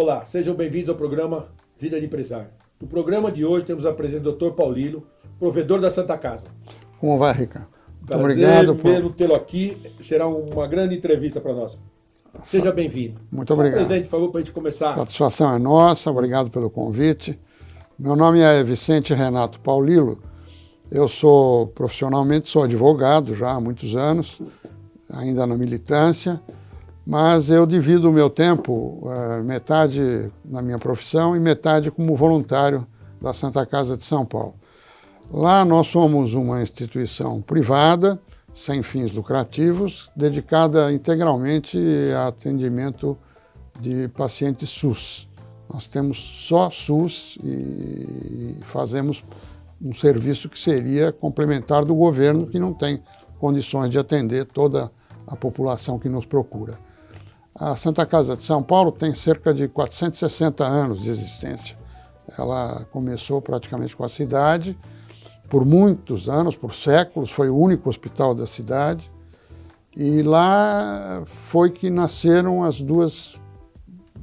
Olá, sejam bem-vindos ao programa Vida de Empresário. No programa de hoje temos a presença do Dr. Paulilo, provedor da Santa Casa. Como vai, Ricardo? Muito obrigado. Prazer mesmo tê-lo aqui, será uma grande entrevista para nós. Seja bem-vindo. Muito obrigado. Presente, por favor, para a gente começar. Satisfação é nossa, obrigado pelo convite. Meu nome é Vicente Renato Paulilo. Eu profissionalmente sou advogado já há muitos anos, ainda na militância, mas eu divido o meu tempo, metade na minha profissão e metade como voluntário da Santa Casa de São Paulo. Lá nós somos uma instituição privada, sem fins lucrativos, dedicada integralmente a atendimento de pacientes SUS. Nós temos só SUS e fazemos um serviço que seria complementar do governo, que não tem condições de atender toda a população que nos procura. A Santa Casa de São Paulo tem cerca de 460 anos de existência. Ela começou praticamente com a cidade, por muitos anos, por séculos, foi o único hospital da cidade, e lá foi que nasceram as duas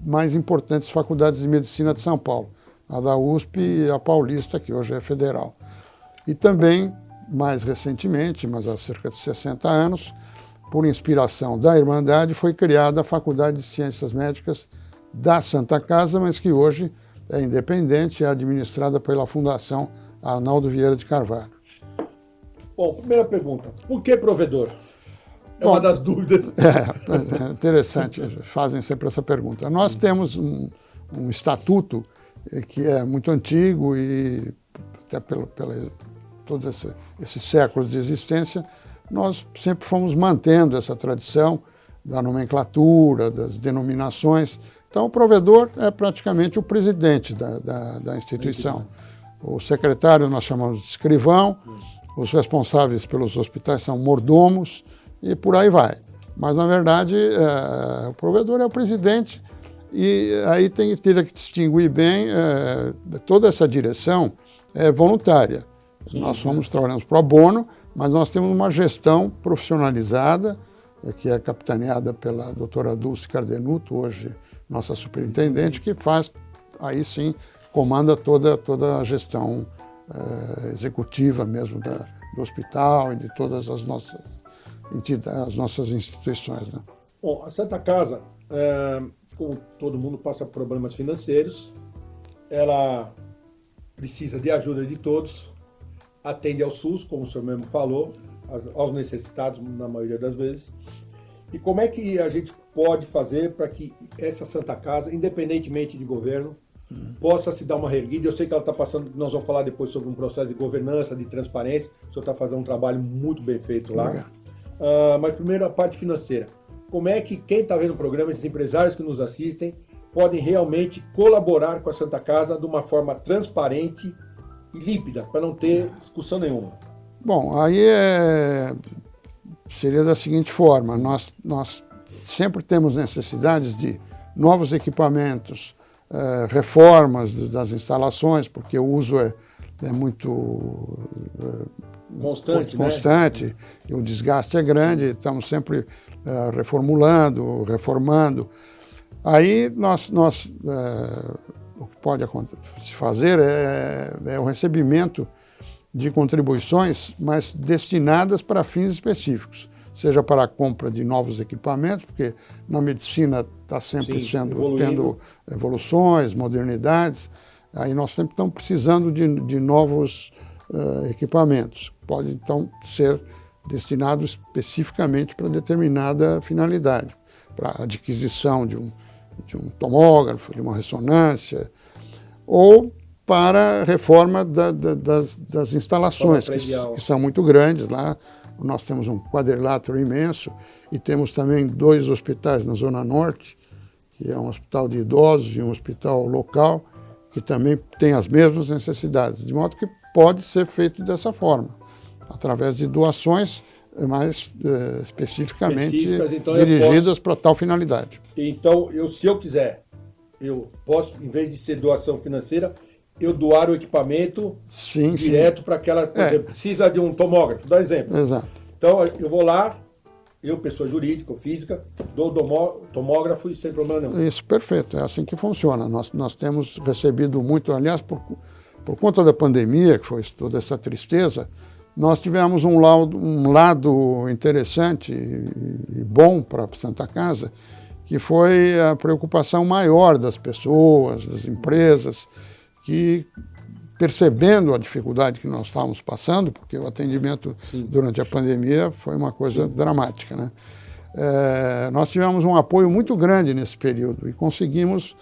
mais importantes faculdades de medicina de São Paulo, a da USP e a Paulista, que hoje é federal. E também, mais recentemente, mas há cerca de 60 anos, por inspiração da Irmandade, foi criada a Faculdade de Ciências Médicas da Santa Casa, mas que hoje é independente, é administrada pela Fundação Arnaldo Vieira de Carvalho. Bom, primeira pergunta, por que provedor? Uma das dúvidas. É interessante, fazem sempre essa pergunta. Nós temos um estatuto que é muito antigo e até pelo todos esses séculos de existência, nós sempre fomos mantendo essa tradição da nomenclatura, das denominações. Então, o provedor é praticamente o presidente da instituição. O secretário nós chamamos de escrivão, os responsáveis pelos hospitais são mordomos e por aí vai. Mas, na verdade, o provedor é o presidente e aí teria que distinguir bem, toda essa direção é voluntária. Nós trabalhamos pro bono, mas nós temos uma gestão profissionalizada, que é capitaneada pela doutora Dulce Cardenuto, hoje nossa superintendente, que faz, aí sim, comanda toda a gestão executiva mesmo do hospital e de todas as nossas instituições. Né? Bom, a Santa Casa, como todo mundo passa por problemas financeiros, ela precisa de ajuda de todos, atende ao SUS, como o senhor mesmo falou, aos necessitados na maioria das vezes. E como é que a gente pode fazer para que essa Santa Casa, independentemente de governo, possa se dar uma reerguida? Eu sei que ela está passando, nós vamos falar depois sobre um processo de governança, de transparência, o senhor está fazendo um trabalho muito bem feito lá. Mas primeiro a parte financeira. Como é que quem está vendo o programa, esses empresários que nos assistem, podem realmente colaborar com a Santa Casa de uma forma transparente e límpida, para não ter discussão nenhuma? Bom, aí seria da seguinte forma, nós sempre temos necessidades de novos equipamentos, reformas das instalações, porque o uso é muito constante, né? E o desgaste é grande, estamos sempre reformulando, reformando. Aí o que pode se fazer é o recebimento de contribuições, mas destinadas para fins específicos, seja para a compra de novos equipamentos, porque na medicina está sempre tendo evoluções, modernidades, aí nós sempre estamos precisando de novos equipamentos. Pode, então, ser destinado especificamente para determinada finalidade, para adquisição de um tomógrafo, de uma ressonância, ou para a reforma das instalações, que são muito grandes. Lá nós temos um quadrilátero imenso e temos também 2 hospitais na Zona Norte, que é um hospital de idosos e um hospital local, que também tem as mesmas necessidades, de modo que pode ser feito dessa forma, através de doações mais especificamente então, dirigidas para tal finalidade. Então, se eu quiser, eu posso, em vez de ser doação financeira, eu doar o equipamento direto para aquela, por exemplo, precisa de um tomógrafo, dá exemplo. Exato. Então, eu vou lá, eu, pessoa jurídica ou física, dou tomógrafo e sem problema nenhum. Isso, perfeito, é assim que funciona. Nós temos recebido muito, aliás, por conta da pandemia, que foi toda essa tristeza, nós tivemos um lado interessante e bom para a Santa Casa, que foi a preocupação maior das pessoas, das empresas, que percebendo a dificuldade que nós estávamos passando, porque o atendimento durante a pandemia foi uma coisa dramática, né? Nós tivemos um apoio muito grande nesse período e conseguimos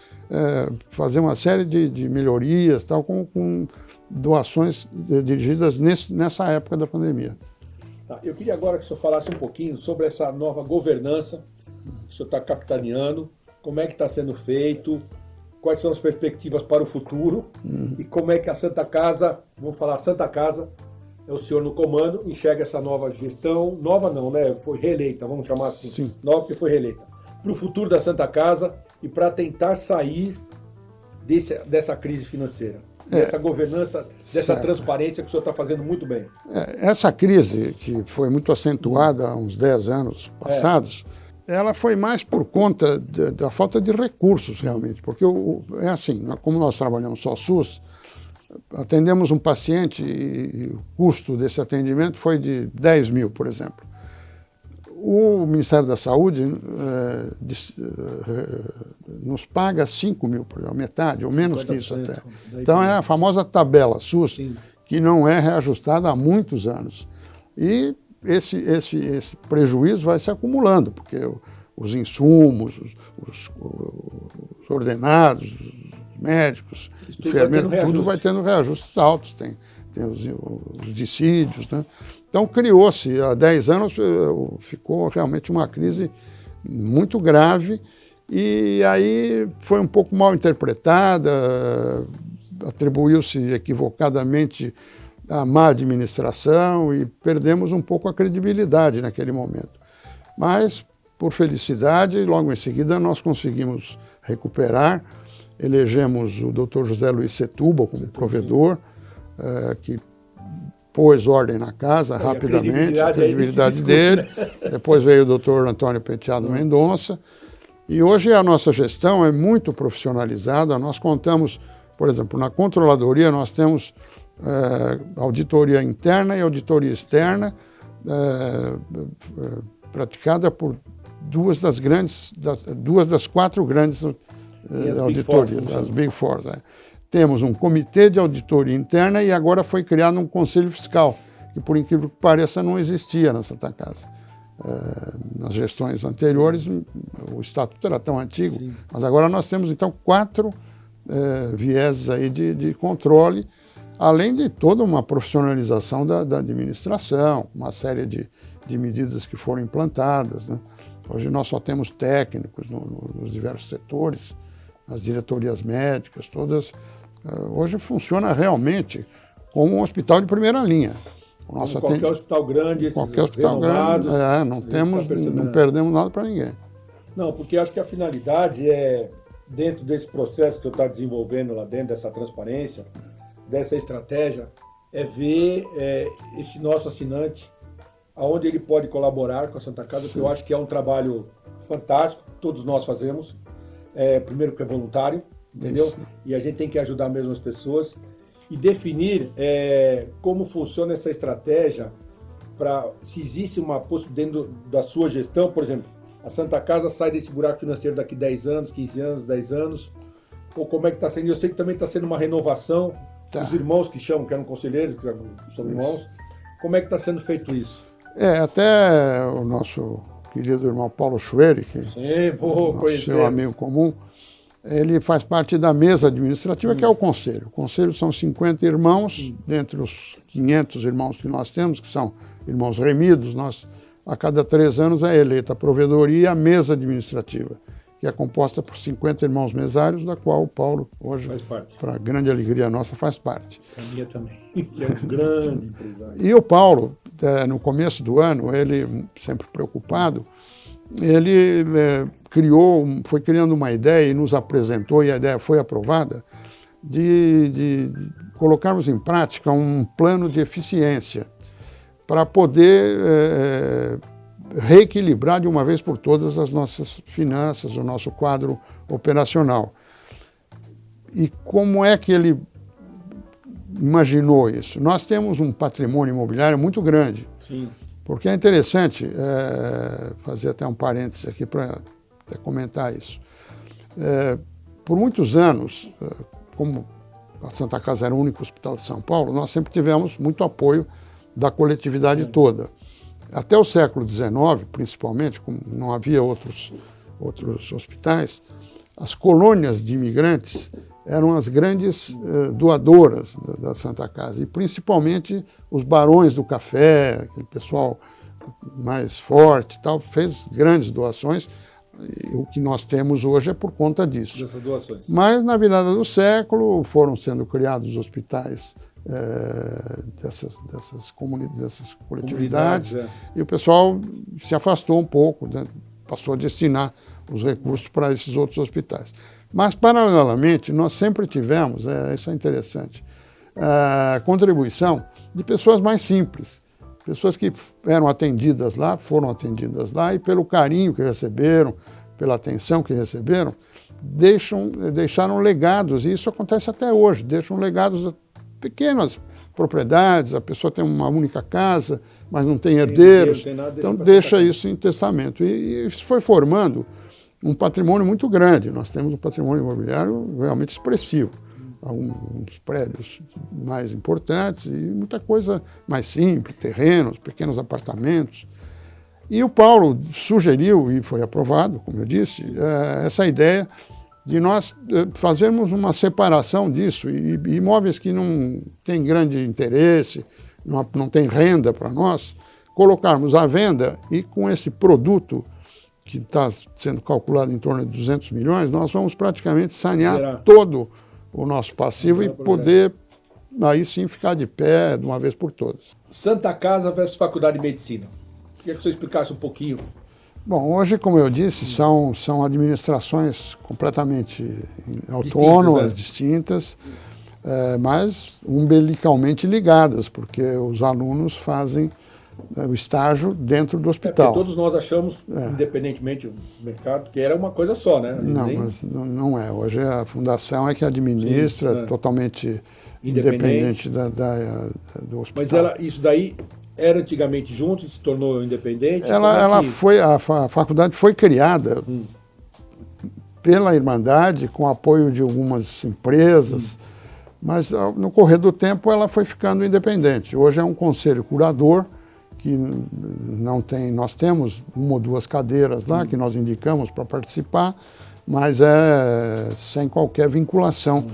fazer uma série de melhorias, tal, com doações dirigidas nessa época da pandemia. Tá, eu queria agora que o senhor falasse um pouquinho sobre essa nova governança que o senhor está capitaneando, como é que está sendo feito, quais são as perspectivas para o futuro e como é que a Santa Casa, vamos falar Santa Casa, é o senhor no comando, enxerga essa nova gestão, nova não, né? Foi reeleita, vamos chamar assim. Sim. Nova porque foi reeleita. Para o futuro da Santa Casa e para tentar sair dessa crise financeira. Dessa governança, dessa transparência que o senhor está fazendo muito bem. Essa crise, que foi muito acentuada há uns 10 anos passados, ela foi mais por conta da falta de recursos, realmente. Porque é assim, como nós trabalhamos só SUS, atendemos um paciente e o custo desse atendimento foi de 10 mil, por exemplo. O Ministério da Saúde nos paga 5 mil, por exemplo, metade, ou menos que isso até. Então é a famosa tabela SUS, que não é reajustada há muitos anos. E esse prejuízo vai se acumulando, porque os insumos, os ordenados, os médicos, enfermeiros, tudo vai tendo reajustes altos, tem os dissídios, né? Então criou-se, há 10 anos, ficou realmente uma crise muito grave e aí foi um pouco mal interpretada, atribuiu-se equivocadamente a má administração e perdemos um pouco a credibilidade naquele momento. Mas, por felicidade, logo em seguida nós conseguimos recuperar, elegemos o Dr. José Luiz Setúbal como provedor, que pôs ordem na casa rapidamente, a credibilidade dele. Depois veio o Dr. Antônio Penteado Mendonça. E hoje a nossa gestão é muito profissionalizada. Nós contamos, por exemplo, na controladoria nós temos auditoria interna e auditoria externa praticada por duas das 4 grandes auditorias, as Big Four. Temos um comitê de auditoria interna e agora foi criado um conselho fiscal, que por incrível que pareça não existia na Santa Casa. Nas gestões anteriores o estatuto era tão antigo, mas agora nós temos então 4 vieses aí de controle, além de toda uma profissionalização da administração, uma série de medidas que foram implantadas, né? Hoje nós só temos técnicos nos diversos setores, as diretorias médicas, todas. Hoje funciona realmente como um hospital de primeira linha. Qualquer hospital grande, qualquer hospital grande, não perdemos nada para ninguém. Não, porque acho que a finalidade é, dentro desse processo que eu estou desenvolvendo lá dentro, dessa transparência, dessa estratégia, é ver esse nosso assinante, aonde ele pode colaborar com a Santa Casa, que eu acho que é um trabalho fantástico, todos nós fazemos, primeiro porque é voluntário, entendeu? Isso. E a gente tem que ajudar mesmo as pessoas e definir como funciona essa estratégia para, se existe uma possibilidade dentro da sua gestão, por exemplo, a Santa Casa sai desse buraco financeiro daqui 10 anos, 15 anos, 10 anos, ou como é que está sendo? Eu sei que também está sendo uma renovação, os irmãos que chamam, que eram conselheiros, que são irmãos, como é que está sendo feito isso? Até o nosso querido irmão Paulo Schwery, que é seu amigo comum, ele faz parte da mesa administrativa, que é o conselho. O conselho são 50 irmãos, dentre os 500 irmãos que nós temos, que são irmãos remidos, a cada 3 anos é eleita a provedoria e a mesa administrativa, que é composta por 50 irmãos mesários, da qual o Paulo, hoje, para grande alegria nossa, faz parte. A minha também, que é um grande empresário. E o Paulo, no começo do ano, ele sempre preocupado, ele foi criando uma ideia e nos apresentou, e a ideia foi aprovada, de colocarmos em prática um plano de eficiência para poder reequilibrar de uma vez por todas as nossas finanças, o nosso quadro operacional. E como é que ele imaginou isso? Nós temos um patrimônio imobiliário muito grande. Sim. Porque é interessante, fazer até um parênteses aqui para comentar isso. Por muitos anos, como a Santa Casa era o único hospital de São Paulo, nós sempre tivemos muito apoio da coletividade toda. Até o século XIX, principalmente, como não havia outros hospitais, as colônias de imigrantes eram as grandes doadoras da Santa Casa, e principalmente os barões do café, aquele pessoal mais forte e tal, fez grandes doações, e o que nós temos hoje é por conta disso. Dessas doações. Mas na virada do século foram sendo criados hospitais dessas coletividades, e o pessoal se afastou um pouco, né? Passou a destinar os recursos para esses outros hospitais. Mas, paralelamente, nós sempre tivemos, isso é interessante, a contribuição de pessoas mais simples, pessoas que eram atendidas lá, foram atendidas lá, e pelo carinho que receberam, pela atenção que receberam, deixaram legados, e isso acontece até hoje, deixam legados a pequenas propriedades, a pessoa tem uma única casa, mas não tem herdeiros, não tem nada, então deixa isso em testamento. E isso foi formando um patrimônio muito grande. Nós temos um patrimônio imobiliário realmente expressivo. Alguns prédios mais importantes e muita coisa mais simples, terrenos, pequenos apartamentos. E o Paulo sugeriu, e foi aprovado, como eu disse, essa ideia de nós fazermos uma separação disso, e imóveis que não têm grande interesse, não tem renda para nós, colocarmos à venda, e com esse produto que está sendo calculado em torno de 200 milhões, nós vamos praticamente sanear todo o nosso passivo e poder, aí sim, ficar de pé de uma vez por todas. Santa Casa versus Faculdade de Medicina. Queria que você explicasse um pouquinho. Bom, hoje, como eu disse, são administrações completamente autônomas, distintas, mas umbilicalmente ligadas, porque os alunos fazem o estágio dentro do hospital. Todos nós achamos, independentemente do mercado, que era uma coisa só, né? Não, mas não é. Hoje a fundação é que administra, totalmente independente do hospital. Mas isso daí era antigamente junto e se tornou independente? A faculdade foi criada pela Irmandade, com apoio de algumas empresas, mas no correr do tempo ela foi ficando independente. Hoje é um conselho curador, que não tem, nós temos uma ou duas cadeiras lá que nós indicamos para participar, mas é sem qualquer vinculação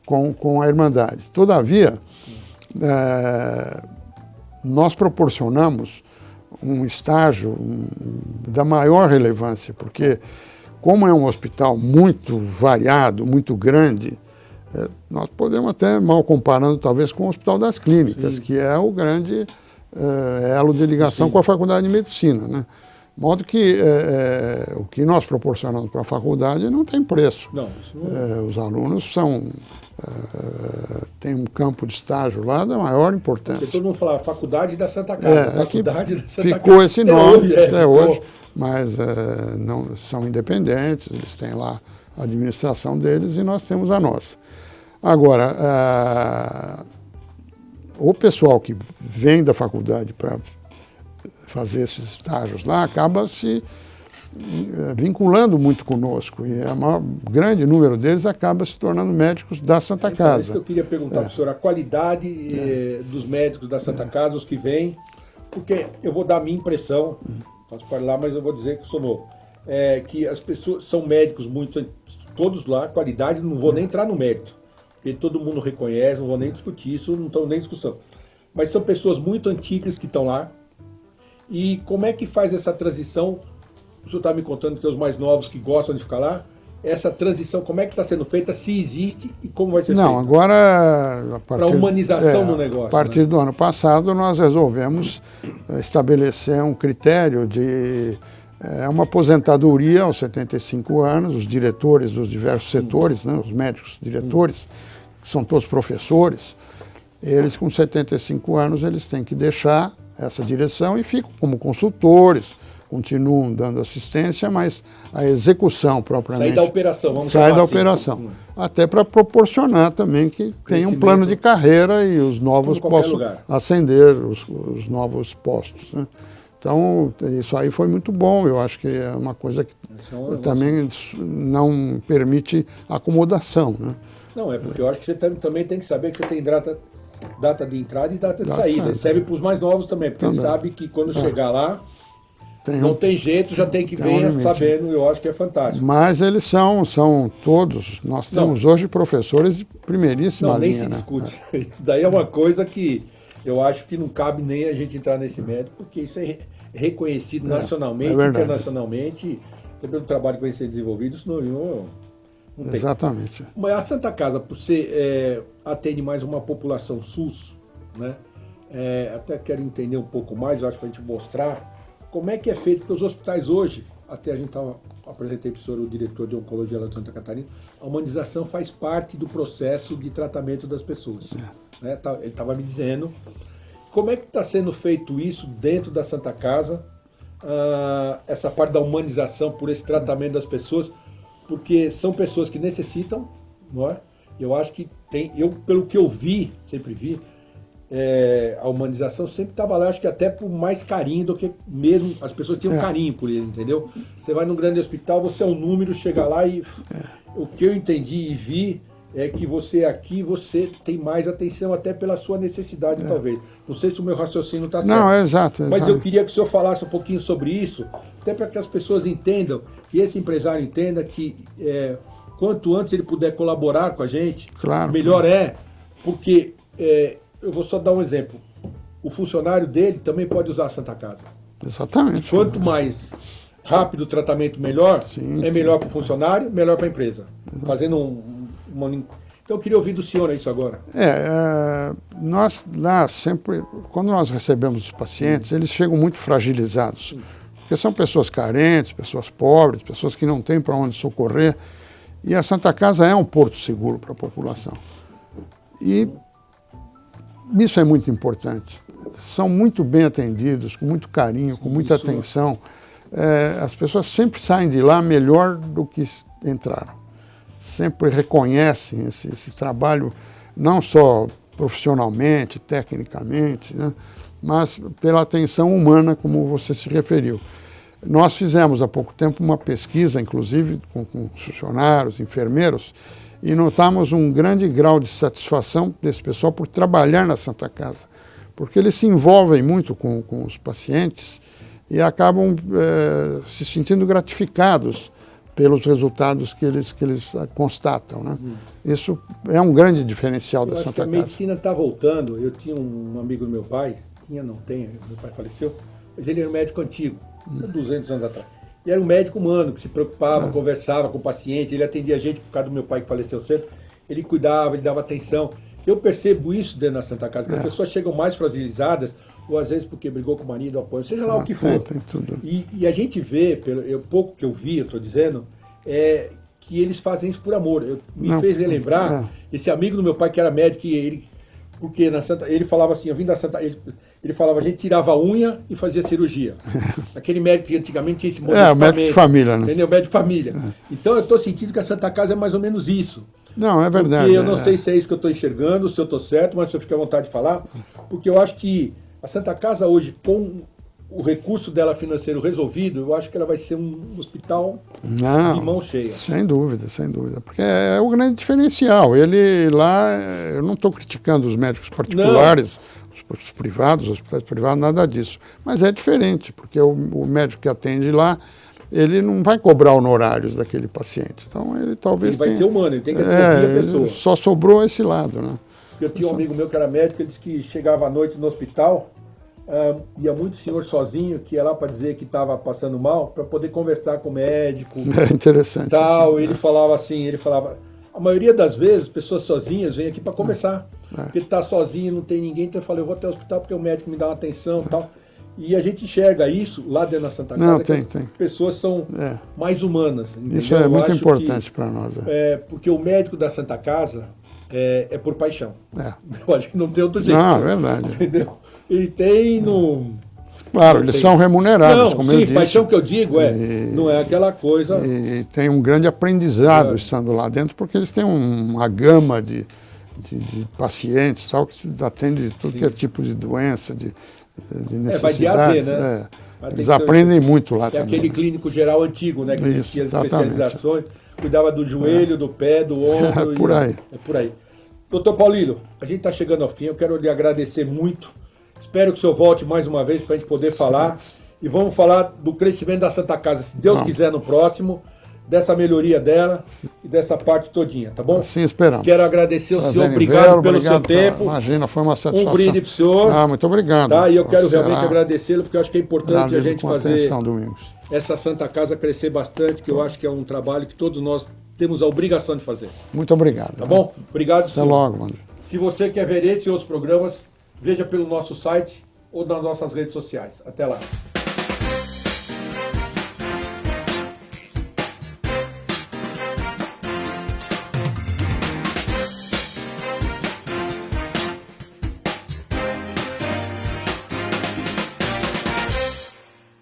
com a Irmandade. Todavia, nós proporcionamos um estágio da maior relevância, porque como é um hospital muito variado, muito grande, nós podemos até, mal comparando talvez com o Hospital das Clínicas, que é o grande elo de ligação com a Faculdade de Medicina, né? De modo que o que nós proporcionamos para a faculdade não tem preço. Não, isso não... Os alunos têm um campo de estágio lá da maior importância. Porque todo mundo fala Faculdade da Santa Casa. Faculdade da Santa Ficou Casa. Esse nome até hoje, mas não são independentes, eles têm lá a administração deles e nós temos a nossa. Agora, o pessoal que vem da faculdade para fazer esses estágios lá acaba se vinculando muito conosco, e grande número deles acaba se tornando médicos da Santa Casa. É isso que eu queria perguntar para o senhor, a qualidade dos médicos da Santa Casa, os que vêm, porque eu vou dar a minha impressão, faço para lá, mas eu vou dizer que sou novo, que as pessoas são médicos todos lá, qualidade, não vou nem entrar no mérito, porque todo mundo reconhece, não vou nem discutir isso, não estou nem em discussão. Mas são pessoas muito antigas que estão lá. E como é que faz essa transição? O senhor está me contando que tem os mais novos que gostam de ficar lá. Essa transição, como é que está sendo feita, se existe e como vai ser feita? Não, agora... Para a humanização do negócio. A partir do ano passado, nós resolvemos estabelecer um critério de uma aposentadoria aos 75 anos, os diretores dos diversos setores, né, os médicos diretores, que são todos professores, eles com 75 anos eles têm que deixar essa direção e ficam como consultores continuam dando assistência, mas a execução propriamente... Sair da operação, vamos Sai chamar da assim. operação. Até para proporcionar também que tenha um plano de carreira e os novos possam ascender os novos postos, né? Então, isso aí foi muito bom. Eu acho que é uma coisa que também não permite acomodação, né? Não, é porque eu acho que você também tem que saber que você tem data de entrada e data de saída. Serve para os mais novos também, porque ele sabe que quando chegar lá, não tem jeito, já tem que vir sabendo. Eu acho que é fantástico. Mas eles são todos, nós temos hoje professores de primeiríssima linha. Nem se discute. Isso daí é uma coisa que eu acho que não cabe nem a gente entrar nesse mérito, porque isso é reconhecido nacionalmente, internacionalmente, pelo trabalho que vem sendo desenvolvido, isso não tem. Exatamente. Mas a Santa Casa, por ser, atende mais uma população SUS, né? Até quero entender um pouco mais, eu acho, para a gente mostrar como é que é feito, porque os hospitais hoje, até a gente apresentei para o senhor, o diretor de Oncologia lá de Santa Catarina, a humanização faz parte do processo de tratamento das pessoas. Né? Ele estava me dizendo como é que está sendo feito isso dentro da Santa Casa, essa parte da humanização por esse tratamento das pessoas, porque são pessoas que necessitam, não é? Eu acho que pelo que eu vi, sempre vi, a humanização sempre estava lá, acho que até por mais carinho do que mesmo, as pessoas tinham carinho por ele, entendeu? Você vai num grande hospital, você é um número, chega lá e o que eu entendi e vi é que você aqui, você tem mais atenção até pela sua necessidade, talvez. Não sei se o meu raciocínio está certo. Não, é exato. Mas eu queria que o senhor falasse um pouquinho sobre isso, até para que as pessoas entendam, que esse empresário entenda que quanto antes ele puder colaborar com a gente, melhor é, porque eu vou só dar um exemplo. O funcionário dele também pode usar a Santa Casa. Exatamente. E quanto mais rápido o tratamento, melhor, melhor para o funcionário, melhor para a empresa. Fazendo uma... Então eu queria ouvir do senhor isso agora. Nós lá sempre, quando nós recebemos os pacientes, eles chegam muito fragilizados. Porque são pessoas carentes, pessoas pobres, pessoas que não têm para onde socorrer. E a Santa Casa é um porto seguro para a população. E isso é muito importante. São muito bem atendidos, com muito carinho, com muita atenção. As pessoas sempre saem de lá melhor do que entraram. Sempre reconhecem esse trabalho, não só profissionalmente, tecnicamente, né, mas pela atenção humana, como você se referiu. Nós fizemos há pouco tempo uma pesquisa, inclusive, com funcionários, enfermeiros, e notamos um grande grau de satisfação desse pessoal por trabalhar na Santa Casa, porque eles se envolvem muito com os pacientes e acabam se sentindo gratificados pelos resultados que eles constatam, né? Isso é um grande diferencial da Santa Casa. A medicina está voltando. Eu tinha um amigo do meu pai, meu pai faleceu, mas ele era um médico antigo, 200 anos atrás. E era um médico humano, que se preocupava, conversava com o paciente, ele atendia a gente por causa do meu pai que faleceu cedo, ele cuidava, ele dava atenção. Eu percebo isso dentro da Santa Casa, que as pessoas chegam mais fragilizadas, ou às vezes porque brigou com o marido, apoio, seja lá o que for. Tem tudo. E a gente vê, pouco que eu vi, eu estou dizendo, que eles fazem isso por amor. Me fez relembrar esse amigo do meu pai que era médico, porque ele falava assim, eu vim da Santa... Ele falava, a gente tirava a unha e fazia cirurgia. Aquele médico que antigamente tinha esse modelo. O médico de família, né? Entendeu? Médico de família. Então eu estou sentindo que a Santa Casa é mais ou menos isso. Não, é verdade. Porque eu não sei se é isso que eu estou enxergando, se eu estou certo, mas se eu ficar à vontade de falar, porque eu acho que a Santa Casa hoje, com o recurso dela financeiro resolvido, eu acho que ela vai ser um hospital de mão cheia. Sem dúvida, porque é o grande diferencial. Ele lá, eu não estou criticando os médicos particulares, os privados, os hospitais privados, nada disso. Mas é diferente, porque o médico que atende lá, ele não vai cobrar honorários daquele paciente. Então ele talvez ele vai ser humano, ele tem que atender a pessoa. Só sobrou esse lado, né? Eu tinha um amigo meu que era médico, ele disse que chegava à noite no hospital, ia muito senhor sozinho, que ia lá para dizer que estava passando mal, para poder conversar com o médico. É interessante. Tal. Ele falava assim, a maioria das vezes, pessoas sozinhas vêm aqui para conversar. Porque ele está sozinho, não tem ninguém, então eu falei, eu vou até o hospital porque o médico me dá uma atenção e tal. E a gente enxerga isso lá dentro da Santa Casa, que as pessoas são mais humanas. Entendeu? Isso é muito importante para nós. Porque o médico da Santa Casa é por paixão. Eu acho que não tem outro jeito. Não, é verdade. Entendeu? Ele tem Claro, eles são remunerados, não, como sim, eu disse. paixão que eu digo não é aquela coisa... E tem um grande aprendizado estando lá dentro, porque eles têm uma gama de pacientes, tal, que atende todo que é tipo de doença, de necessidades. Vai de A a Z, né? Eles aprendem muito lá também. Aquele clínico geral antigo, né? Que tinha as exatamente. especializações, cuidava do joelho, do pé, do ombro. É por aí. É por aí. Doutor Paulino, a gente está chegando ao fim, eu quero lhe agradecer muito. Espero que o senhor volte mais uma vez para a gente poder falar. E vamos falar do crescimento da Santa Casa, se Deus quiser, no próximo, dessa melhoria dela e dessa parte todinha, tá bom? Assim esperamos. Quero agradecer ao senhor, obrigado pelo seu tempo. Imagina, foi uma satisfação. Um brinde para o senhor. Muito obrigado. Tá? E eu quero realmente agradecê-lo, porque eu acho que é importante a gente fazer essa Santa Casa crescer bastante, que eu acho que é um trabalho que todos nós temos a obrigação de fazer. Muito obrigado. Tá bom? Obrigado, senhor. Até logo, mano. Se você quer ver esse e outros programas, veja pelo nosso site ou nas nossas redes sociais. Até lá.